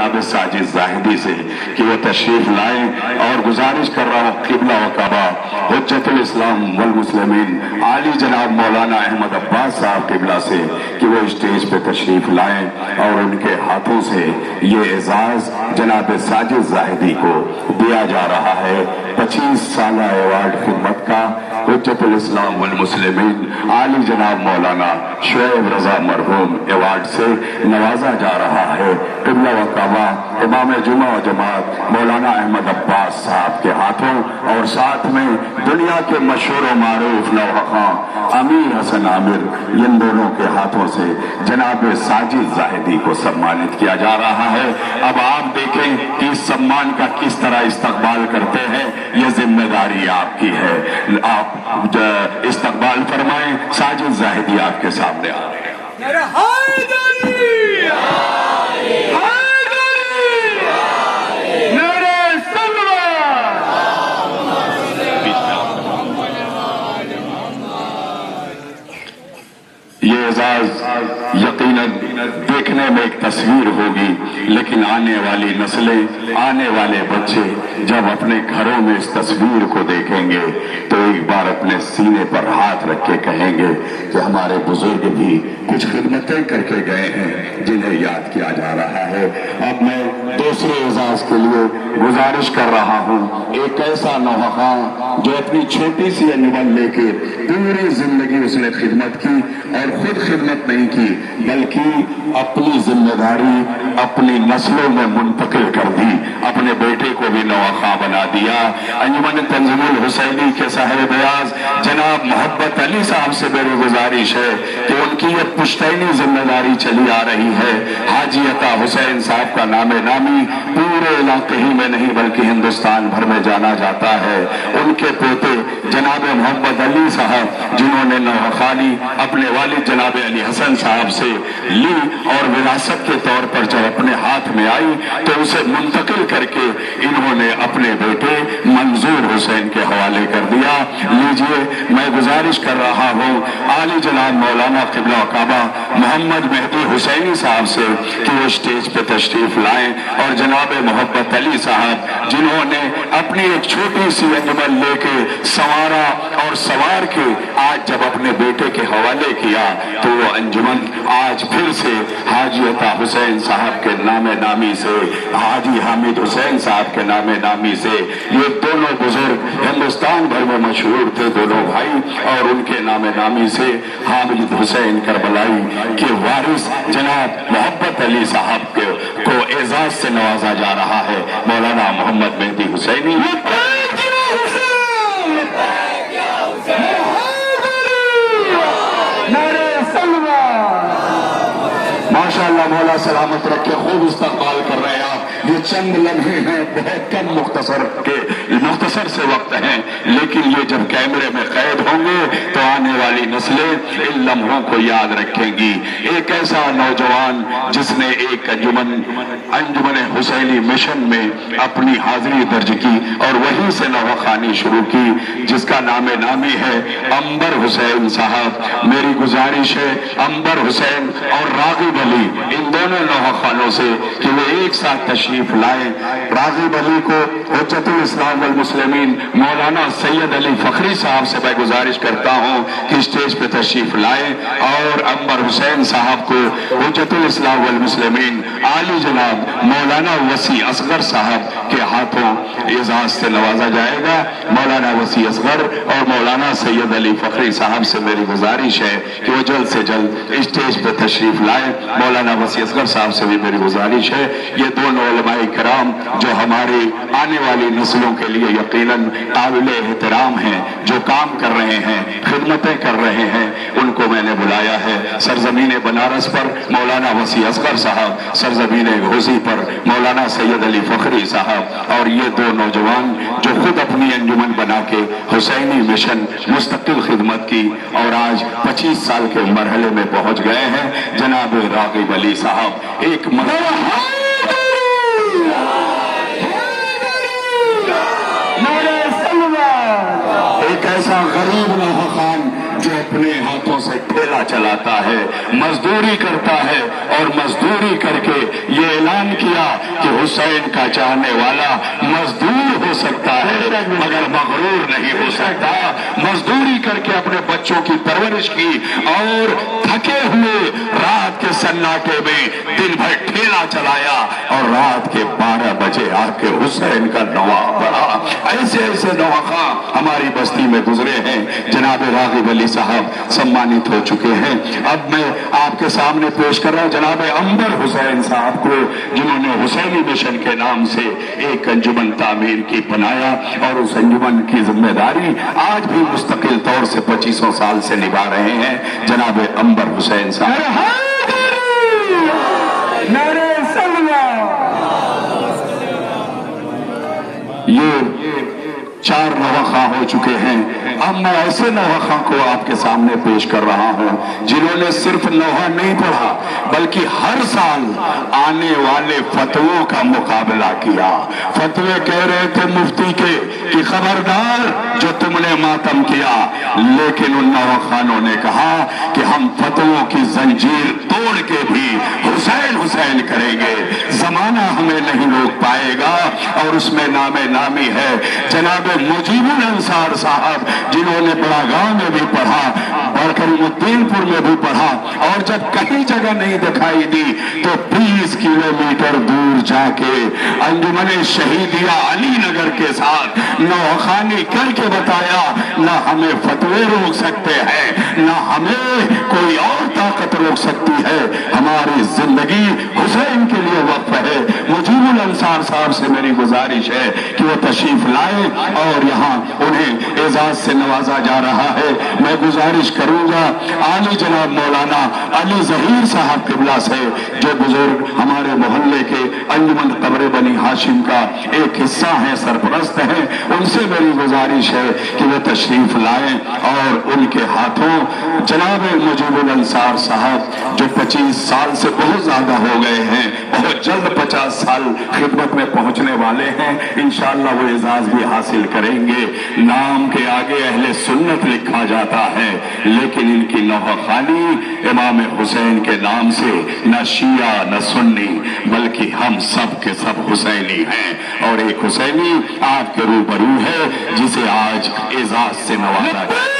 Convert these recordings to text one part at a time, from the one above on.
जनाब साजिद जाहिदी से कि वो तशरीफ लाएं, और गुजारिश कर रहा हूँ क़िबला व काबा हुज्जतुल इस्लाम वल मुस्लिमीन आली जनाब मौलाना अहमद अब्बास साहब क़िबला से कि वो स्टेज पे तशरीफ लाएं और उनके हाथों से ये एजाज जनाब साजिद जाहिदी को दिया जा रहा है। 25 साल अवार्ड खिदमत का हुज्जतुल इस्लाम वल मुस्लिमीन आली जनाब मौलाना शुएब रजा मरहूम अवार्ड से नवाजा जा रहा है। क़िबला व काबा इमाम जुमा व जमात मौलाना अहमद अब्बास साहब के हाथों और साथ में दुनिया के मशहूर व मारूफ नौखा अमीर हसन आमिर इन दोनों के हाथों से जनाब साजिद जाहिदी को सम्मानित किया जा रहा है। अब आप देखें कि इस सम्मान का किस तरह इस्तकबाल करते हैं, ये जिम्मेदारी आपकी है। आप इस्तकबाल फरमाएं। साजिद जाहिदी आपके सामने आ रहे हैं। ये एजाज यकीनन देखने में एक तस्वीर होगी, लेकिन आने वाली नस्लें, आने वाले बच्चे जब अपने घरों में इस तस्वीर को देखेंगे तो एक बार अपने सीने पर हाथ रख के कहेंगे कि हमारे बुजुर्ग भी कुछ खिदमतें करके गए हैं जिन्हें याद किया जा रहा है। अब मैं दूसरे एजाज के लिए गुजारिश कर रहा हूँ, एक ऐसा नौखा जो अपनी छोटी सी अंजुमन लेके पूरी जिंदगी उसने खिदमत की और खुद खिदमत नहीं की बल्कि अपनी जिम्मेदारी अपनी नस्लों में मुंतकिल कर दी, अपने बेटे को भी नौखा बना दिया। अंजुमन तंजीमुल हुसैनी के साहिब बयाज जनाब मोहब्बत अली साहब से मेरी गुजारिश है कि उनकी ये पुश्तैनी जिम्मेदारी चली आ रही है। हाजी अता हुसैन साहब का नामे नामी पूरे इलाके ही में नहीं बल्कि हिंदुस्तान भर में जाना जाता है। उनके पोते जनाब मोहम्मद अली साहब जिन्होंने नौखानी अपने वालिद जनाब अली हसन साहब से ली और विरासत के तौर पर जब अपने हाथ में आई तो उसे मुंतकिल करके इन्होंने अपने बेटे मंजूर हुसैन के हवाले कर दिया। लीजिए, मैं गुजारिश कर रहा हूँ आली जनाब मौलाना क़िबला काबा मोहम्मद मेहदी हुसैनी साहब से कि वो स्टेज पे तशरीफ लाएं और जनाब मोहब्बत अली साहब जिन्होंने अपनी एक छोटी सी अंजुमन लेके संवारा और सवार के आज जब अपने बेटे के हवाले किया तो वो अंजुमन आज फिर से हाजी अता हुसैन साहब के नामे नामी से, हाजी हामिद हुसैन साहब के नामे नामी से, ये दोनों बुजुर्ग हिंदुस्तान भर में मशहूर थे दोनों भाई, और उनके नामे नामी से हामिद हुसैन करबलाई के वारिस जनाब मोहब्बत अली साहब को एजाज से नवाजा जा रहा है। मौलाना मोहम्मद मेहदी हुसैनी माशाअल्लाह, मौला सलामत रखे, खूब इस्तकबाल कर रहे हैं आप। ये चंद लम्हे हैं, बहुत कम मुख्तसर से वक्त हैं, लेकिन ये जब कैमरे में कैद होंगे तो आने वाली नस्लें इन लम्हों को याद रखेंगी। एक ऐसा नौजवान जिसने एक अंजुमन हुसैनी मिशन में अपनी हाजिरी दर्ज की और वहीं से नौखानी शुरू की, जिसका नामे नामी है अंबर हुसैन साहब। मेरी गुजारिश है अंबर हुसैन और रागिब अली, इन दोनों नौखानों से कि वो एक साथ तशरीफ लाए। रागिब अली को हुज्जतुल इस्लाम वल मुस्लिमीन मौलाना सैयद अली फखरी साहब से मैं गुजारिश करता हूँ कि स्टेज पे तशरीफ लाए, और अंबर हुसैन साहब को हुज्जतुल इस्लाम वल मुस्लिमीन आली जनाब मौलाना वसी असगर साहब के हाथों एजाज से नवाजा जाएगा। मौलाना वसी असगर और मौलाना सैयद अली फखरी साहब से मेरी गुजारिश है कि वो जल्द से जल्द स्टेज पे तशरीफ लाए। मौलाना वसी असगर साहब से भी मेरी गुजारिश है, ये दोनों उलमाए किराम जो हमारे आने वाली नस्लों के लिए यकीनन काबिल एहतराम हैं, जो काम कर रहे हैं, खिदमतें कर रहे हैं, उनको मैंने बुलाया है। सरजमीन बनारस पर मौलाना वसी असगर साहब, सरजमीन घोसी पर मौलाना सैयद अली फखरी साहब, और ये दो नौजवान जो खुद अपनी अंजुमन बना के हुसैनी मिशन मुस्तकिल खिदमत की और आज 25 साल के मरहले में पहुंच गए हैं। जनाब रागिब अली साहब एक ऐसा गरीब नौखान जो अपने हाथों से ठेला चलाता है, मजदूरी करता है, और मजदूरी करके ये ऐलान किया कि हुसैन का चाहने वाला मजदूर हो सकता है मगर मगरूर नहीं हो सकता। मजदूरी करके अपने बच्चों की परवरिश की और थके हुए रात के सन्नाटे में दिन भर ठेला चलाया और रात के 12 बजे आके हुसैन का नवा पढ़ा। ऐसे ऐसे नवाखा हमारी बस्ती में गुजरे हैं। जनाब रागिब अली साहब सम्मानित हो चुके हैं। अब मैं आपके सामने पेश कर रहा हूं जनाब अंबर हुसैन साहब को, जिन्होंने हुसैनी मिशन के नाम से एक अंजुमन तामीर की बनाया और उस अंजुमन की जिम्मेदारी आज भी मुस्तकिल तौर से 25 साल से निभा रहे हैं। जनाब अंबर हुसैन साहब। ये 4 नवाखा हो चुके हैं। अब मैं ऐसे नवाखा को आपके सामने पेश कर रहा हूं जिन्होंने सिर्फ नौहा नहीं पढ़ा बल्कि हर साल आने वाले फतवों का मुकाबला किया। फतवे कह रहे थे मुफ्ती के कि खबरदार जो तुमने मातम किया, लेकिन उन नवाखानों ने कहा कि हम फतवों की जंजीर तोड़ के भी हुसैन हुसैन करेंगे, जमाना हमें नहीं रोक पाएगा। और उसमें नामे नामी है जनाब मुजीबुल अंसार साहब, जिन्होंने बड़ा गांव में भी पढ़ा, करीमुद्दीनपुर में भी पढ़ा और जब कहीं जगह नहीं दिखाई दी तो 20 किलोमीटर दूर जाके अंजुमन शहीदिया अली नगर के साथ नौखानी करके बताया, न हमें फतवे रोक सकते हैं न हमें कोई और ताकत रोक सकती है, हमारी जिंदगी हुसैन के लिए वक्फ है। मुजीबुल अंसार साहब से मेरी गुजारिश है कि वो तशरीफ लाए और यहाँ उन्हें एजाज से नवाजा जा रहा है। मैं गुजारिश करूंगा आली जनाब मौलाना अली जहीर साहब किबला से, जो बुजुर्ग हमारे मोहल्ले के अंजुमन कब्र बनी हाशिम का एक हिस्सा है, सरपरस्त हैं, उनसे मेरी गुजारिश है कि वो तशरीफ लाएं और उनके हाथों जनाब मुजीबुल अंसार साहब जो 25 साल से बहुत ज्यादा हो गए हैं, बहुत जल्द 50 साल खिदमत में पहुंचने वाले हैं, इंशाअल्लाह वो एजाज भी हासिल करेंगे। नाम के आगे अहले सुन्नत लिखा जाता है, लेकिन इनकी नौखानी इमाम हुसैन के नाम से न शिया न सुन्नी बल्कि हम सब के सब हुसैनी हैं। और एक हुसैनी आपके रूबरू है जिसे आज एजाज से नवाजा जाए।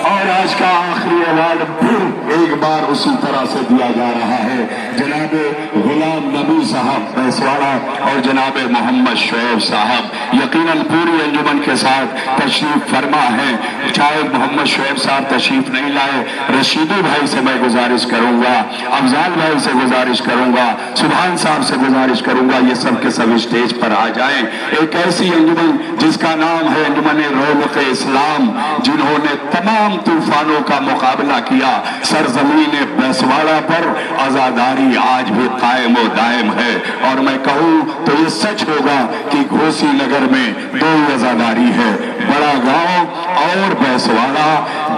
और आज का आखिरी अवार्ड फिर एक बार उसी तरह से दिया जा रहा है। जनाब गुलाम नबी साहब बैसवाड़ा और जनाब मोहम्मद शुएब साहब यकीनन पूरी अंजुमन के साथ तशरीफ फरमा है। शायद मोहम्मद शुएब साहब तशरीफ नहीं लाए, रशीदी भाई से मैं गुजारिश करूंगा, अफजाल भाई से गुजारिश करूंगा, सुभान साहब से गुजारिश करूंगा, ये सब के सब स्टेज पर आ जाएं। एक ऐसी अंजुमन जिसका नाम है अंजुमन रौनक इस्लाम, जिन्होंने तमाम तूफानों का मुकाबला किया। सरजमीन बैसवाड़ा पर आजादारी आज भी कायम व दायम है। और मैं कहूँ तो ये सच होगा कि घोसी नगर में 2 आजादारी है, बड़ा गांव और बैसवाड़ा,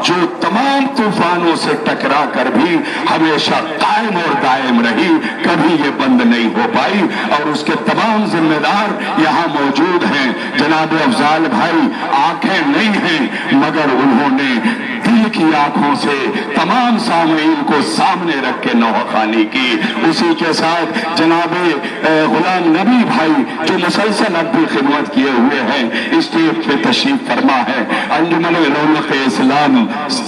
जो तमाम तूफानों से टकरा कर भी हमेशा कायम और दायम रही, कभी ये बंद नहीं हो पाई। और उसके तमाम जिम्मेदार यहाँ मौजूद हैं। जनाब अफजाल भाई आंखें नहीं हैं मगर उन्होंने दिल की आंखों से तमाम सामईन को सामने रख के नौखानी की। उसी के साथ जनाब गुलाम नबी भाई जो मुसलसल अब भी खिदमत किए हुए हैं, स्टेज पे तशरीफ फरमा है। अंजुमन रौनक इस्लाम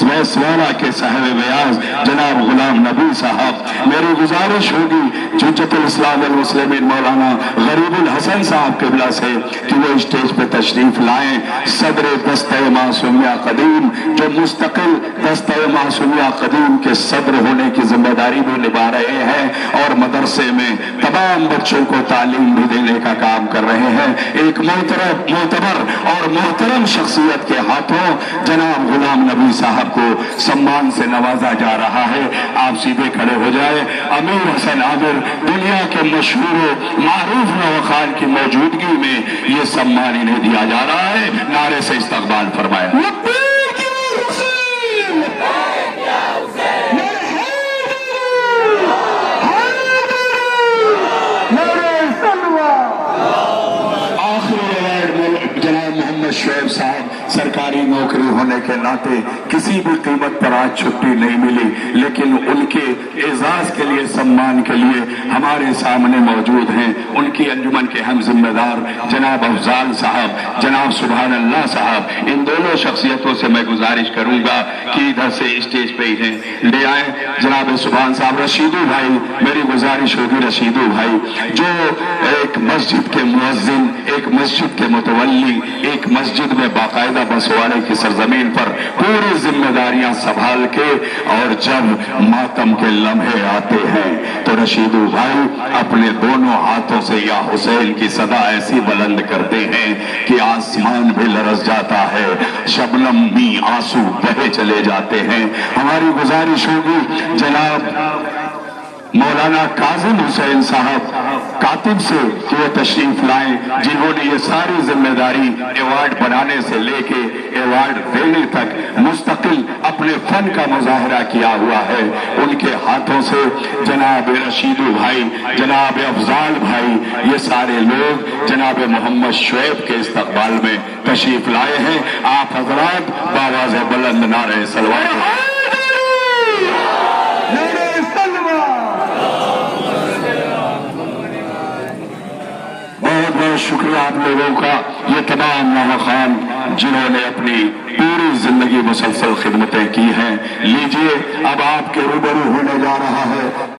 बैसवाड़ा के साहिब बयाज जनाब गुलाम नबी साहब, मेरी गुजारिश होगी जुज्जतुल इस्लाम वल मुस्लिमीन मौलाना गरीबुल हसन साहब किबला से कि वो स्टेज पे तशरीफ लाएं। सदर दस्ते मासूमिया कदीम जो मुस्तकिल दस्ते मासूमिया कदीम के सदर होने की जिम्मेदारी भी निभा रहे हैं और मदरसे में तमाम बच्चों को तालीम भी देने का काम कर रहे हैं। एक मोतबर और मोहतरम शख्सियत के हाथों जनाब गुलाम नबी साहब को सम्मान से नवाजा जा रहा है। आप सीधे खड़े हो जाए। अमीर हसन आमिर दुनिया के मशहूर मारूफ नवाखान की मौजूदगी में ये सम्मान इन्हें दिया जा रहा है। नारे से इस्तकबाल फरमाया। शुएब साहब सरकारी नौकरी होने ہونے کے ناطے کسی بھی قیمت پر آج چھٹی نہیں ملی، لیکن ان کے اعزاز کے لیے، سمان کے لیے ہمارے سامنے موجود ہیں۔ ان کی انجمن کے ہم ذمہ دار جناب افضال صاحب، جناب سبحان اللہ صاحب، ان دونوں شخصیتوں سے میں گزارش کروں گا کہ ادھر سے اسٹیج پہ ہی ہیں لے آئیں جناب سبحان صاحب۔ رشیدو بھائی، میری گزارش ہوگی رشیدو بھائی، جو ایک مسجد کے مؤذن، ایک مسجد کے متولی، ایک مسجد میں باقاعدہ بسواڑے کی سرزمین پر پوری ذمہ داریاں سنبھال کے، اور جب ماتم کے لمحے آتے ہیں تو رشیدو بھائی اپنے دونوں ہاتھوں سے یا حسین کی صدا ایسی بلند کرتے ہیں کہ آسمان بھی لرز جاتا ہے، شبنم میں آنسو بہے چلے جاتے ہیں۔ ہماری گزارش ہوگی جناب مولانا کاظم حسین صاحب کاتب سے کہ وہ تشریف لائیں، جنہوں نے یہ ساری ذمہ داری ایوارڈ بنانے سے لے کے ایوارڈ دینے تک مستقل اپنے فن کا مظاہرہ کیا ہوا ہے۔ ان کے ہاتھوں سے جناب رشیدو بھائی، جناب افضال بھائی، یہ سارے لوگ جناب محمد شعیب کے استقبال میں تشریف لائے ہیں۔ آپ حضرات بآواز بلند نعرہ صلوات شکریہ آپ لوگوں کا، یہ تمام نوخان جنہوں نے اپنی پوری زندگی مسلسل خدمتیں کی ہیں۔ لیجئے اب آپ کے روبرو ہونے جا رہا ہے